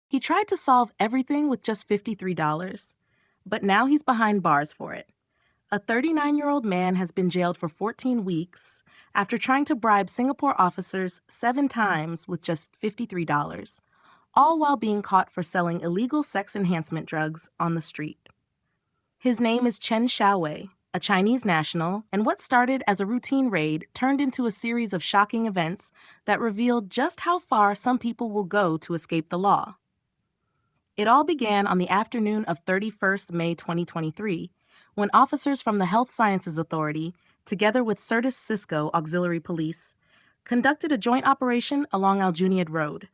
He tried to solve everything with just $53, but now he's behind bars for it. A 39-year-old man has been jailed for 14 weeks after trying to bribe Singapore officers 7 times with just $53, all while being caught for selling illegal sex enhancement drugs on the street. His name is Chen Xiaowei, a Chinese national, and what started as a routine raid turned into a series of shocking events that revealed just how far some people will go to escape the law. It all began on the afternoon of 31st May 2023, when officers from the Health Sciences Authority, together with Certis Cisco Auxiliary Police, conducted a joint operation along Aljunied Road.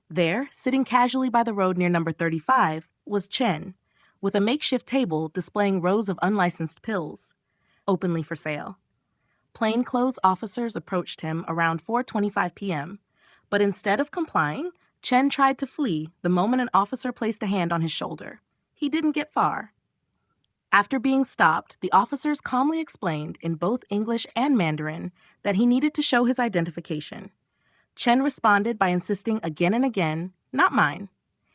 There, sitting casually by the road near number 35, was Chen, with a makeshift table displaying rows of unlicensed pills, openly for sale. Plainclothes officers approached him around 4:25 p.m., but instead of complying, Chen tried to flee the moment an officer placed a hand on his shoulder. He didn't get far. After being stopped, the officers calmly explained in both English and Mandarin that he needed to show his identification. Chen responded by insisting again and again, "Not mine."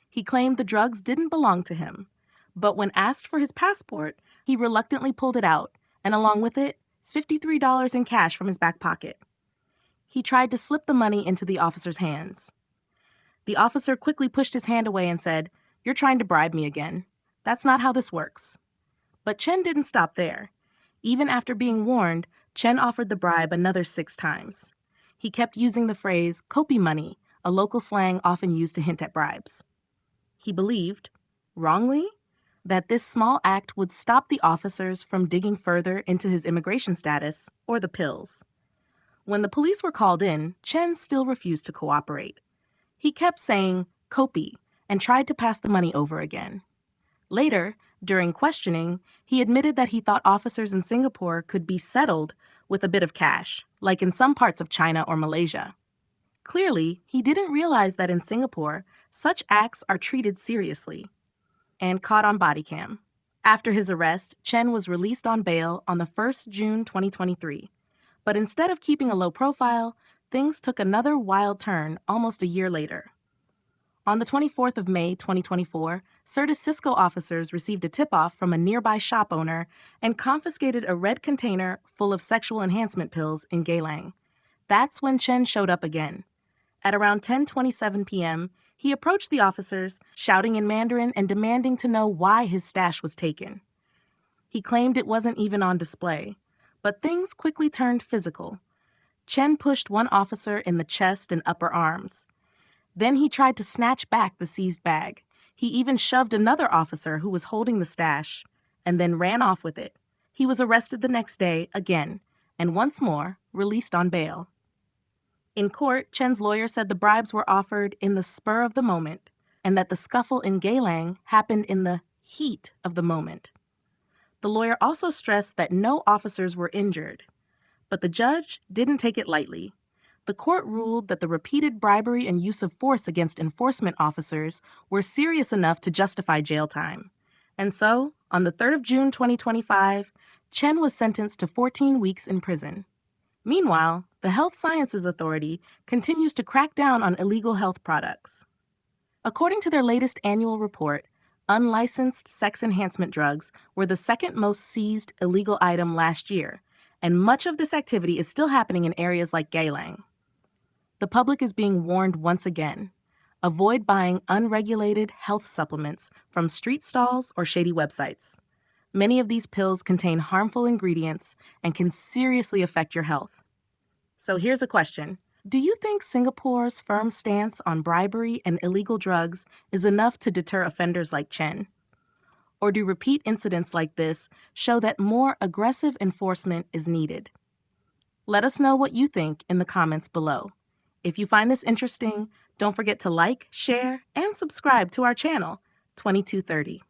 He claimed the drugs didn't belong to him, but when asked for his passport, he reluctantly pulled it out, and along with it, $53 in cash from his back pocket. He tried to slip the money into the officer's hands. The officer quickly pushed his hand away and said, "You're trying to bribe me again. That's not how this works." But Chen didn't stop there. Even after being warned, Chen offered the bribe another 6 times. He kept using the phrase "kopi money," a local slang often used to hint at bribes. He believed, wrongly, that this small act would stop the officers from digging further into his immigration status or the pills. When the police were called in, Chen still refused to cooperate. He kept saying "kopi" and tried to pass the money over again. Later, during questioning, he admitted that he thought officers in Singapore could be settled with a bit of cash, like in some parts of China or Malaysia. Clearly, he didn't realize that in Singapore, such acts are treated seriously and caught on body cam. After his arrest, Chen was released on bail on the 1st June 2023. But instead of keeping a low profile, things took another wild turn almost a year later. On the 24th of May 2024, Certis Cisco officers received a tip-off from a nearby shop owner and confiscated a red container full of sexual enhancement pills in Geylang. That's when Chen showed up again. At around 10:27 p.m., he approached the officers, shouting in Mandarin and demanding to know why his stash was taken. He claimed it wasn't even on display, but things quickly turned physical. Chen pushed one officer in the chest and upper arms. Then he tried to snatch back the seized bag. He even shoved another officer who was holding the stash, and then ran off with it. He was arrested the next day again, and once more, released on bail. In court, Chen's lawyer said the bribes were offered in the spur of the moment, and that the scuffle in Geylang happened in the heat of the moment. The lawyer also stressed that no officers were injured, but the judge didn't take it lightly. The court ruled that the repeated bribery and use of force against enforcement officers were serious enough to justify jail time. And so, on the 3rd of June 2025, Chen was sentenced to 14 weeks in prison. Meanwhile, the Health Sciences Authority continues to crack down on illegal health products. According to their latest annual report, unlicensed sex enhancement drugs were the second most seized illegal item last year, and much of this activity is still happening in areas like Geylang. The public is being warned once again. Avoid buying unregulated health supplements from street stalls or shady websites. Many of these pills contain harmful ingredients and can seriously affect your health. So here's a question. Do you think Singapore's firm stance on bribery and illegal drugs is enough to deter offenders like Chen? Or do repeat incidents like this show that more aggressive enforcement is needed? Let us know what you think in the comments below. If you find this interesting, don't forget to like, share, and subscribe to our channel, 2230.